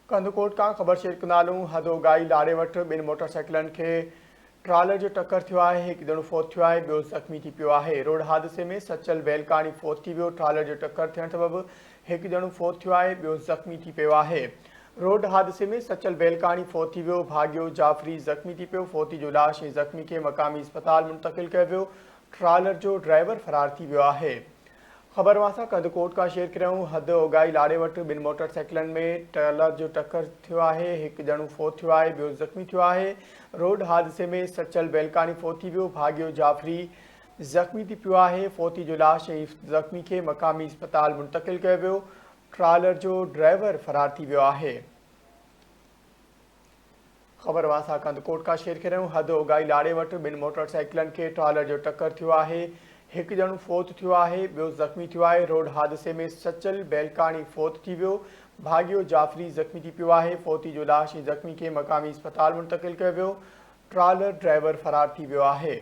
कंदकोट का ख़बर शेयर कंदालूं। हदोगाई लाड़े वटि ॿिनि मोटरसाइकिलनि खे ट्रालर जो टक्कर थियो आहे। हिकु ॼणो फ़ौत थियो आहे, ॿियो ज़ख़्मी थी पियो आहे। रोड हादसे में सचल बैलकानी फ़ौत थी वियो। ट्रालर जो टक्कर थियण सबबि हिकु ॼणो फ़ौत थियो आहे, ॿियो ज़ख़्मी थी पियो आहे। रोड हादसे में सचल बैलकानी फ़ौत थी वियो। भाग्यो जाफ़री ज़ख़्मी थी पियो। फ़ौती जो लाश ऐं ज़ख़्मी खे मक़ामी अस्पताल मुंतक़िल कयो वियो। ट्रालर जो ड्राइवर फ़रार थी वियो आहे। ख़बर वासा कंदकोट का शेयर करूं। हद ओगाई लाड़े वटि ॿिनि मोटरसाइकिलनि में ट्रेलर जो टक्कर थियो आहे। हिकु ॼणो फ़ौत थियो आहे, ॿियो ज़ख़्मी थियो आहे। रोड हादसे में सचल बैलकानी फ़ौत थी वियो। भाग्यो जाफ़री ज़ख़्मी थी पियो आहे। फ़ौती जो लाश ऐं ज़ख़्मी खे मक़ामी अस्पताल मुंतक़िल कयो वियो। ट्रालर जो ड्राइवर फ़रार थी वियो आहे। ख़बर वासा कंदकोट का शेयर करूं। हद ओगाई लाड़े वटि ॿिनि मोटरसाइकिलनि खे ट्रालर जो टक्कर थियो आहे। हिकु ॼणो फ़ौत थियो आहे, ॿियो ज़ख़्मी थियो आहे। रोड हादसे में सचल बैलकानी फ़ौत थी वियो। भाग्यो जाफ़री ज़ख़्मी थी पियो आहे। फ़ौती जो लाश ऐं ज़ख़्मी खे मक़ामी अस्पताल मुंतक़िल कयो वियो। ट्रालर ड्राइवर फ़रार थी वियो आहे।